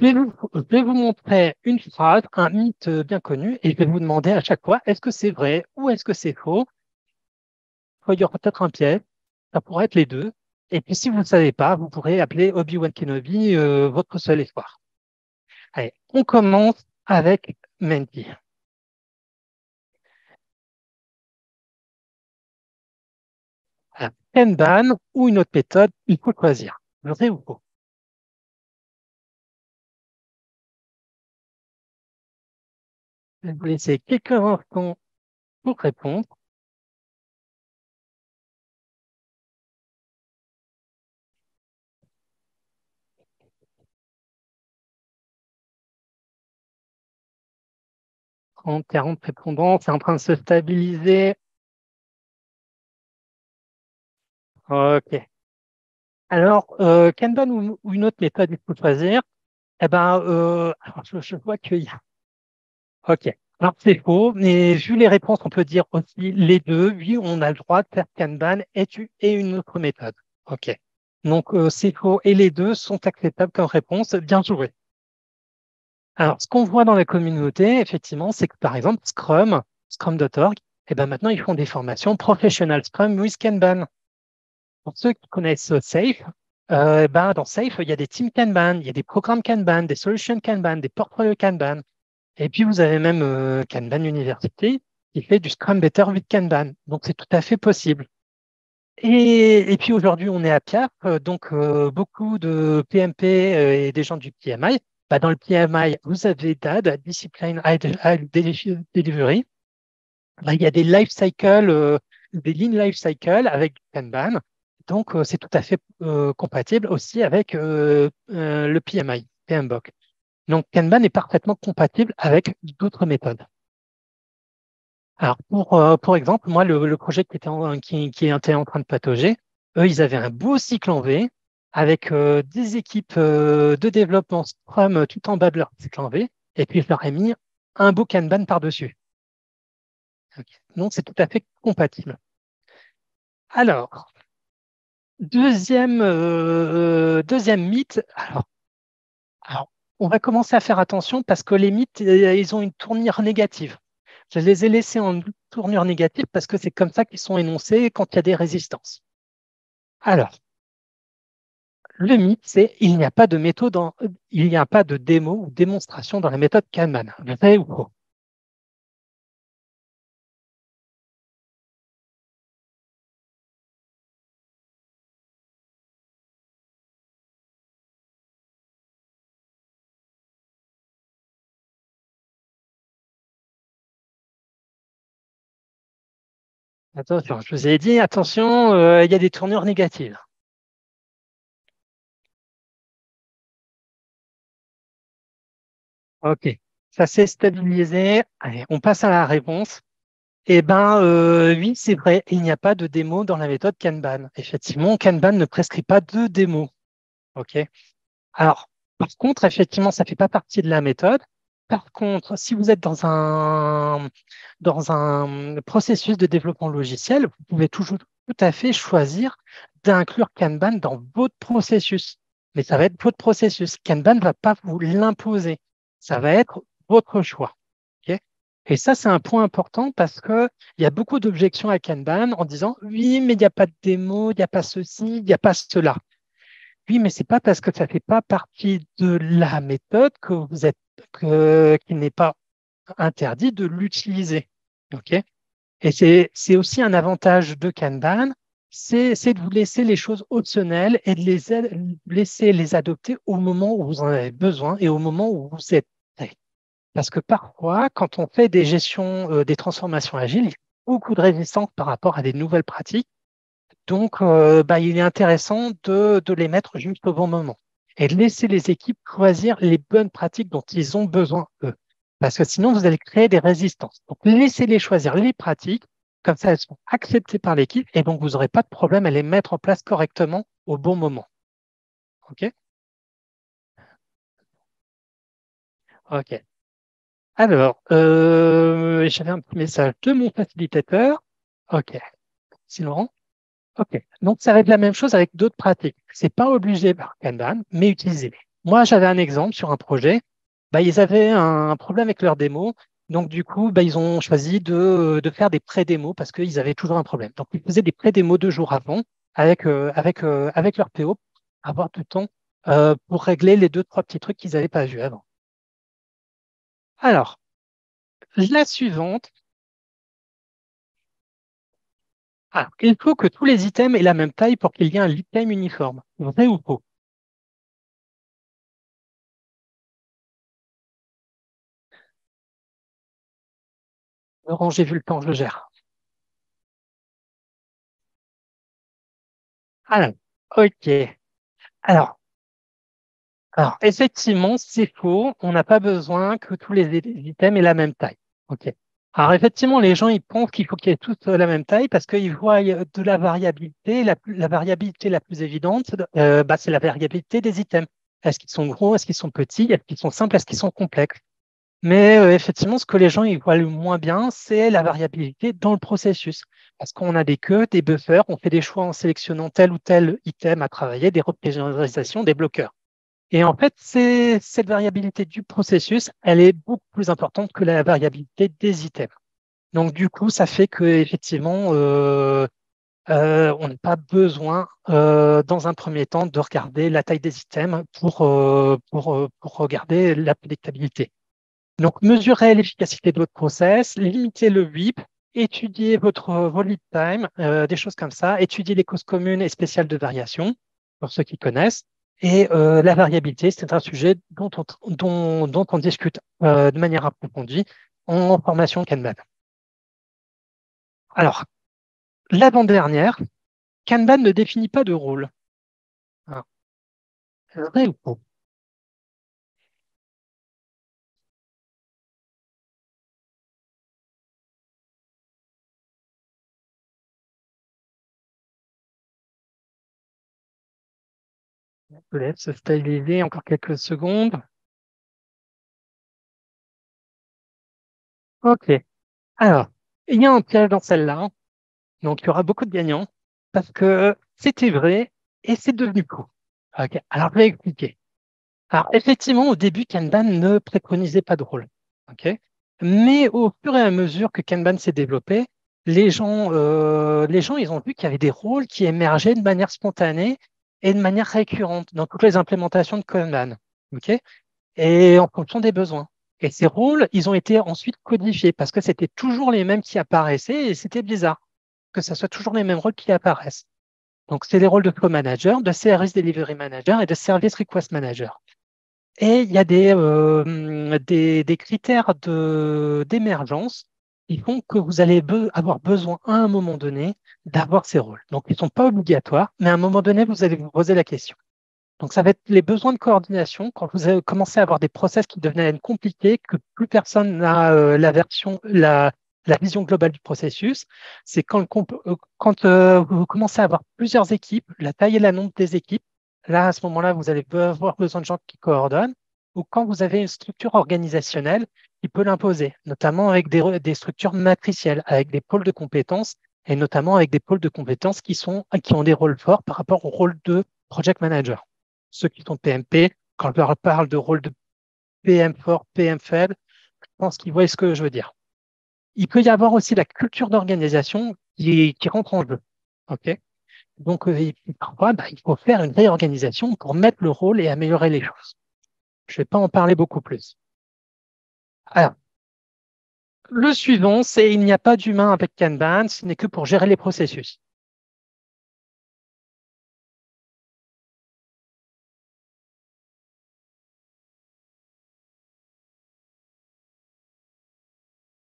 vais vous montrer une phrase, un mythe bien connu, et je vais vous demander à chaque fois, est-ce que c'est vrai ou est-ce que c'est faux? Il y aura peut-être un piège, ça pourrait être les deux. Et puis, si vous ne savez pas, vous pourrez appeler Obi-Wan Kenobi votre seul espoir. Allez, on commence avec Mendy. Alors, Kanban ou une autre méthode, il faut choisir. Vrai ou faux? Je vais vous laisser quelques instants pour répondre. En 40 répondants, c'est en train de se stabiliser. OK. Alors, Kanban ou une autre méthode, il faut choisir. Eh ben, alors, je vois qu'il y a. OK. Alors, c'est faux, mais vu les réponses, on peut dire aussi les deux. Oui, on a le droit de faire Kanban et une autre méthode. OK. Donc, c'est faux et les deux sont acceptables comme réponse. Bien joué. Alors, ce qu'on voit dans la communauté, effectivement, c'est que par exemple, Scrum, Scrum.org, eh ben maintenant, ils font des formations Professional Scrum with Kanban. pour ceux qui connaissent Safe, dans Safe, il y a des teams Kanban, il y a des programmes Kanban, des solutions Kanban, des portfolios Kanban. Et puis, vous avez même Kanban University qui fait du Scrum Better with Kanban. Donc, c'est tout à fait possible. Et puis, aujourd'hui, on est à Piaf, donc beaucoup de PMP et des gens du PMI. Dans le PMI, vous avez DAD, Discipline Delivery. Il y a des life cycles, des lean life cycles avec du Kanban. Donc, c'est tout à fait compatible aussi avec le PMI, PMBOK. Donc, Kanban est parfaitement compatible avec d'autres méthodes. Alors, pour exemple, moi, le projet qui était en train de patauger, eux, ils avaient un beau cycle en V avec des équipes de développement Scrum tout en bas de leur cycle en V. Et puis, je leur ai mis un beau Kanban par-dessus. Donc, c'est tout à fait compatible. Alors, deuxième mythe. Alors, on va commencer à faire attention parce que les mythes, ils ont une tournure négative. Je les ai laissés en tournure négative parce que c'est comme ça qu'ils sont énoncés quand il y a des résistances. Alors, le mythe, c'est il n'y a pas de méthode, il n'y a pas de démo ou démonstration dans la méthode Kanban. Vrai ou faux? Attention, je vous ai dit, attention, il y a des tournures négatives. OK, ça s'est stabilisé. Allez, on passe à la réponse. Oui, c'est vrai, il n'y a pas de démo dans la méthode Kanban. Effectivement, Kanban ne prescrit pas de démo. OK. Alors, par contre, effectivement, ça ne fait pas partie de la méthode. Par contre, si vous êtes dans un processus de développement logiciel, vous pouvez toujours tout à fait choisir d'inclure Kanban dans votre processus. Mais ça va être votre processus. Kanban ne va pas vous l'imposer. Ça va être votre choix. OK. Et ça, c'est un point important parce qu'il y a beaucoup d'objections à Kanban en disant oui, mais il n'y a pas de démo, il n'y a pas ceci, il n'y a pas cela. Oui, mais c'est pas parce que ça fait pas partie de la méthode qu'il n'est pas interdit de l'utiliser. OK? Et c'est aussi un avantage de Kanban, c'est de vous laisser les choses optionnelles et de laisser les adopter au moment où vous en avez besoin et au moment où vous êtes prêt. Parce que parfois, quand on fait des gestions, des transformations agiles, il y a beaucoup de résistance par rapport à des nouvelles pratiques. Donc, il est intéressant de les mettre juste au bon moment et de laisser les équipes choisir les bonnes pratiques dont ils ont besoin, eux. Parce que sinon, vous allez créer des résistances. Donc, laissez-les choisir les pratiques, comme ça, elles sont acceptées par l'équipe et donc, vous n'aurez pas de problème à les mettre en place correctement au bon moment. OK? OK. Alors, j'avais un petit message de mon facilitateur. OK. C'est Laurent. OK. Donc, ça va être la même chose avec d'autres pratiques. C'est pas obligé par Kanban, mais utilisez-les. Moi, j'avais un exemple sur un projet. Ils avaient un problème avec leur démo. Donc, du coup, ils ont choisi de faire des pré-démos parce qu'ils avaient toujours un problème. Donc, ils faisaient des pré-démos 2 jours avant avec leur PO pour avoir du temps pour régler les 2, 3 petits trucs qu'ils n'avaient pas vus avant. Alors, la suivante. Alors, il faut que tous les items aient la même taille pour qu'il y ait un lead time uniforme. Vrai ou faux? Laurent, j'ai vu le temps, je le gère. Alors, OK. Alors, effectivement, c'est faux. On n'a pas besoin que tous les items aient la même taille. OK. Alors, effectivement, les gens, ils pensent qu'il faut qu'ils aient tous la même taille parce qu'ils voient de la variabilité. La variabilité la plus évidente, c'est la variabilité des items. Est-ce qu'ils sont gros? Est-ce qu'ils sont petits? Est-ce qu'ils sont simples? Est-ce qu'ils sont complexes? Mais effectivement, ce que les gens ils voient le moins bien, c'est la variabilité dans le processus. Parce qu'on a des queues, des buffers, on fait des choix en sélectionnant tel ou tel item à travailler, des repriorisations, des bloqueurs. Et en fait, cette variabilité du processus, elle est beaucoup plus importante que la variabilité des items. Donc, du coup, ça fait que effectivement, on n'a pas besoin, dans un premier temps, de regarder la taille des items pour regarder la prédictabilité. Donc, mesurez l'efficacité de votre process, limitez le WIP, étudiez vos lead time, des choses comme ça, étudiez les causes communes et spéciales de variation, pour ceux qui connaissent. Et la variabilité, c'est un sujet dont on discute de manière approfondie en formation Kanban. Alors, l'avant-dernière, Kanban ne définit pas de rôle. Hein. Vrai ou faux? Je vous laisse se stabiliser encore quelques secondes. OK. Alors, il y a un piège dans celle-là. Donc, il y aura beaucoup de gagnants parce que c'était vrai et c'est devenu faux. OK. Alors, je vais expliquer. Alors, effectivement, au début, Kanban ne préconisait pas de rôle. OK. Mais au fur et à mesure que Kanban s'est développé, les gens, ils ont vu qu'il y avait des rôles qui émergeaient de manière spontanée et de manière récurrente dans toutes les implémentations de Kanban. OK. Et en fonction des besoins. Et ces rôles, ils ont été ensuite codifiés parce que c'était toujours les mêmes qui apparaissaient et c'était bizarre que ce soit toujours les mêmes rôles qui apparaissent. Donc, c'est les rôles de Flow Manager, de CRS Delivery Manager et de Service Request Manager. Et il y a des critères d'émergence qui font que vous allez avoir besoin à un moment donné d'avoir ces rôles. Donc, ils ne sont pas obligatoires, mais à un moment donné, vous allez vous poser la question. Donc, ça va être les besoins de coordination quand vous avez commencé à avoir des process qui deviennent compliqués, que plus personne n'a la vision globale du processus. C'est quand vous commencez à avoir plusieurs équipes, la taille et la nombre des équipes. Là, à ce moment-là, vous allez avoir besoin de gens qui coordonnent. Ou quand vous avez une structure organisationnelle qui peut l'imposer, notamment avec des structures matricielles, avec des pôles de compétences, et notamment avec des pôles de compétences qui ont des rôles forts par rapport au rôle de project manager. Ceux qui sont PMP, quand je leur parle de rôle de PM fort, PM faible, je pense qu'ils voient ce que je veux dire. Il peut y avoir aussi la culture d'organisation qui rentre en jeu. OK? Donc, parfois, il faut faire une réorganisation pour mettre le rôle et améliorer les choses. Je ne vais pas en parler beaucoup plus. Alors, le suivant, c'est il n'y a pas d'humain avec Kanban, ce n'est que pour gérer les processus.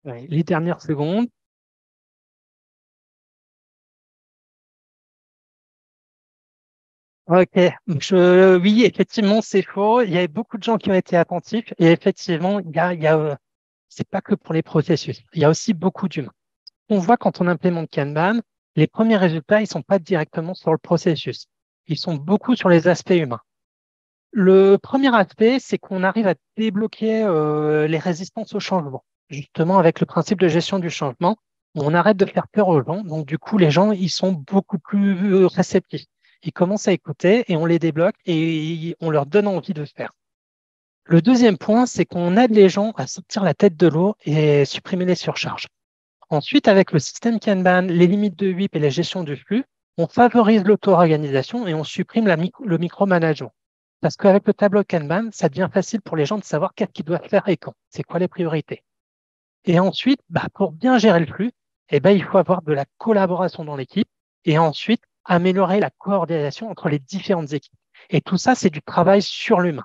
Ouais, les dernières secondes. Ok, oui, effectivement, c'est faux. Il y a beaucoup de gens qui ont été attentifs et effectivement, c'est pas que pour les processus. Il y a aussi beaucoup d'humains. On voit quand on implémente Kanban, les premiers résultats, ils sont pas directement sur le processus. Ils sont beaucoup sur les aspects humains. Le premier aspect, c'est qu'on arrive à débloquer les résistances au changement. Justement, avec le principe de gestion du changement, on arrête de faire peur aux gens. Donc, du coup, les gens, ils sont beaucoup plus réceptifs. Ils commencent à écouter et on les débloque et on leur donne envie de faire. Le deuxième point, c'est qu'on aide les gens à sortir la tête de l'eau et supprimer les surcharges. Ensuite, avec le système Kanban, les limites de WIP et la gestion du flux, on favorise l'auto-organisation et on supprime le micromanagement. Parce qu'avec le tableau Kanban, ça devient facile pour les gens de savoir qu'est-ce qu'ils doivent faire et quand. C'est quoi les priorités. Et ensuite, pour bien gérer le flux, il faut avoir de la collaboration dans l'équipe et ensuite améliorer la coordination entre les différentes équipes. Et tout ça, c'est du travail sur l'humain.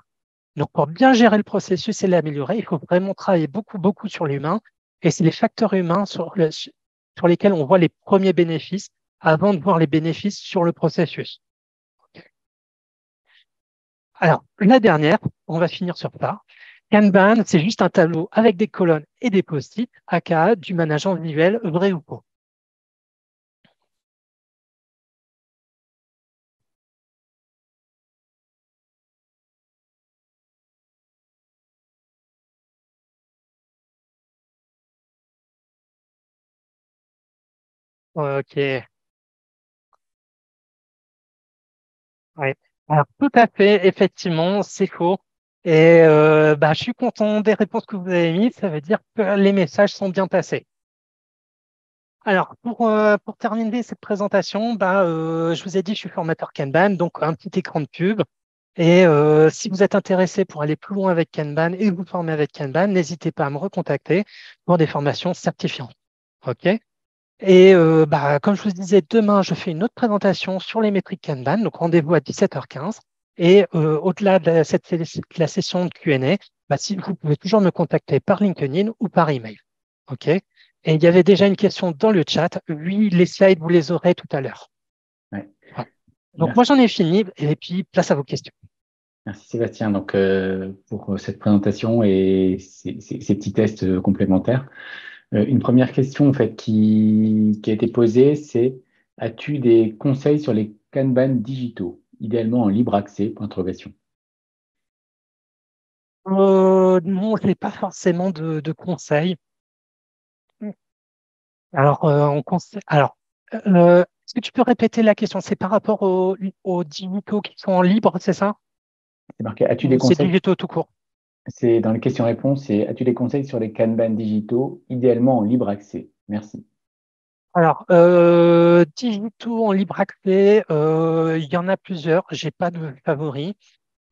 Donc, pour bien gérer le processus et l'améliorer, il faut vraiment travailler beaucoup, beaucoup sur l'humain. Et c'est les facteurs humains sur lesquels on voit les premiers bénéfices avant de voir les bénéfices sur le processus. Alors, la dernière, on va finir sur ça. Kanban, c'est juste un tableau avec des colonnes et des post-it, aka du management visuel, vrai ou faux. Ok, ouais. Alors, tout à fait, effectivement, c'est faux. Et je suis content des réponses que vous avez mises. Ça veut dire que les messages sont bien passés. Alors, pour terminer cette présentation, je vous ai dit, je suis formateur Kanban, donc un petit écran de pub. Et si vous êtes intéressé pour aller plus loin avec Kanban et vous former avec Kanban, n'hésitez pas à me recontacter pour des formations certifiantes. OK? Et comme je vous disais, demain, je fais une autre présentation sur les métriques Kanban, donc rendez-vous à 17h15. Et au-delà de la session de Q&A, si vous pouvez toujours me contacter par LinkedIn ou par email. OK? Et il y avait déjà une question dans le chat. Oui, les slides, vous les aurez tout à l'heure. Ouais. Voilà. Donc, moi, Merci. j'en ai fini. Et puis, place à vos questions. Merci Sébastien donc, pour cette présentation et ces petits tests complémentaires. Une première question en fait, qui a été posée, c'est as-tu des conseils sur les Kanban digitaux, idéalement en libre accès? Point d'interrogation. Non, je n'ai pas forcément de conseils. Alors, est-ce que tu peux répéter la question? C'est par rapport aux digitaux qui sont en libre, c'est ça? C'est marqué as-tu des Ou c'est conseils? digitaux tout court? C'est dans les questions-réponses, c'est as-tu des conseils sur les Kanban digitaux, idéalement en libre accès? Merci. Alors, digitaux en libre accès, il y en a plusieurs. J'ai pas de favoris.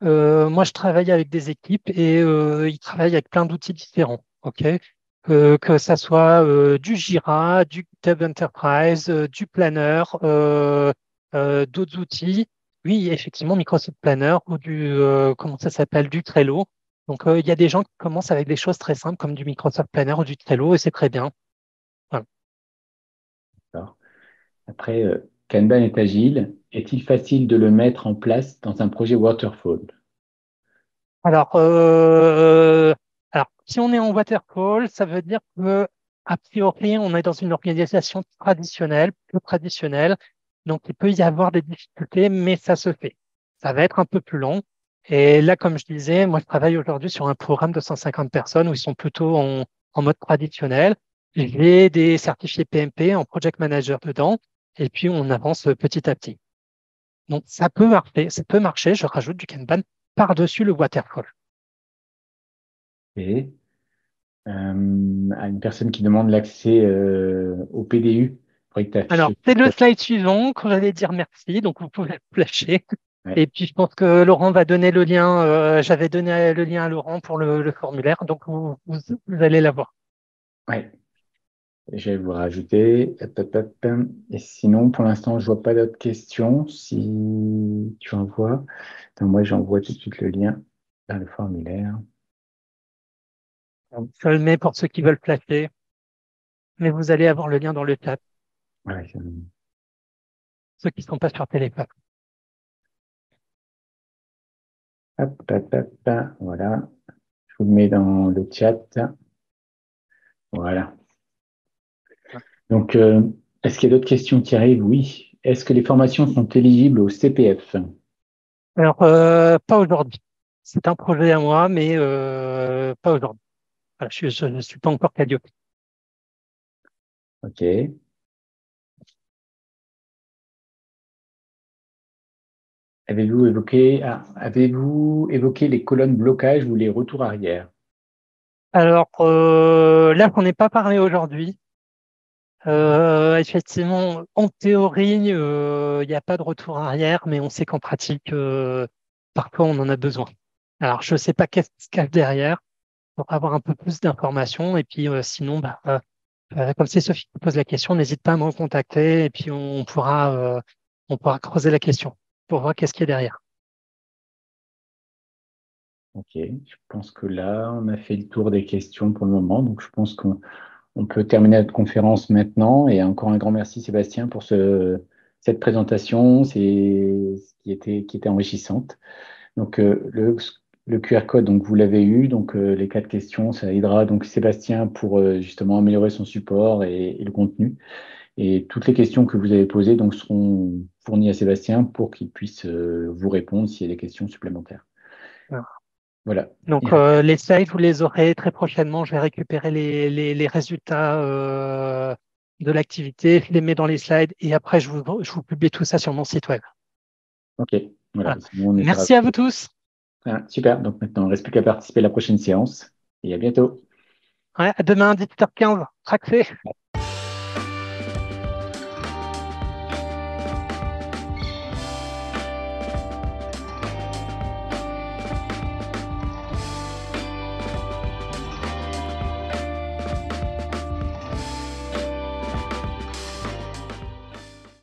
Moi, je travaille avec des équipes et ils travaillent avec plein d'outils différents. OK? Que ça soit du Jira, du GitHub Enterprise, du Planner, d'autres outils. Oui, effectivement, Microsoft Planner ou comment ça s'appelle, du Trello. Donc, il y a des gens qui commencent avec des choses très simples comme du Microsoft Planner ou du Trello et c'est très bien. Voilà. Alors, après, Kanban est agile. Est-il facile de le mettre en place dans un projet waterfall? Alors, euh, alors, si on est en waterfall, ça veut dire que, a priori, on est dans une organisation traditionnelle, plus traditionnelle. Donc, il peut y avoir des difficultés, mais ça se fait. Ça va être un peu plus long. Et là, comme je disais, moi, je travaille aujourd'hui sur un programme de 150 personnes où ils sont plutôt en mode traditionnel. J'ai des certifiés PMP en project manager dedans. Et puis, on avance petit à petit. Donc, ça peut marcher. Je rajoute du Kanban par-dessus le waterfall. Et à une personne qui demande l'accès au PDU, il faudrait que tu affiches Alors, c'est le slide suivant quand j'allais dire merci, donc vous pouvez le flasher. Ouais, Et puis, je pense que Laurent va donner le lien. J'avais donné le lien à Laurent pour le formulaire, donc vous allez l'avoir. ouais. Je vais vous rajouter. Hop, hop, hop. Et sinon, pour l'instant, je vois pas d'autres questions. Si tu en vois, attends, moi, j'envoie tout de suite le lien dans le formulaire. Je le mets pour ceux qui veulent flasher, mais vous allez avoir le lien dans le chat, Ouais, ceux qui ne sont pas sur téléphone. hop, hop, hop. Voilà. Je vous le mets dans le chat. Voilà. Donc, est-ce qu'il y a d'autres questions qui arrivent? Oui. Est-ce que les formations sont éligibles au CPF? Alors, pas aujourd'hui. C'est un projet à moi, mais pas aujourd'hui. Voilà, je ne suis pas encore Calliope. OK. Avez-vous évoqué les colonnes blocage ou les retours arrière? Alors, là, on n'est pas parlé aujourd'hui. Effectivement, en théorie, il n'y a pas de retour arrière, mais on sait qu'en pratique, parfois on en a besoin. Alors, je ne sais pas qu'est-ce qui se cache derrière pour avoir un peu plus d'informations. Et puis, sinon, comme c'est Sophie qui pose la question, n'hésite pas à me recontacter et puis on pourra creuser la question pour voir qu'est-ce qu'il y a derrière. Ok, je pense que là, on a fait le tour des questions pour le moment. Donc, je pense qu'on peut terminer notre conférence maintenant. Et encore un grand merci, Sébastien, pour cette présentation qui était enrichissante. Donc, le QR code, donc, vous l'avez eu. Donc, les quatre questions, ça aidera donc Sébastien pour justement améliorer son support et le contenu. Et toutes les questions que vous avez posées donc, seront fournies à Sébastien pour qu'il puisse vous répondre s'il y a des questions supplémentaires. Voilà. Donc, les slides, vous les aurez très prochainement. Je vais récupérer les résultats de l'activité, je les mets dans les slides et après, je vous publie tout ça sur mon site web. Ok, voilà. Voilà. Sinon, on essaiera. Merci à vous tous. Ah, super. Donc maintenant, il ne reste plus qu'à participer à la prochaine séance. Et à bientôt. Ouais, à demain, 17h15. Traxé.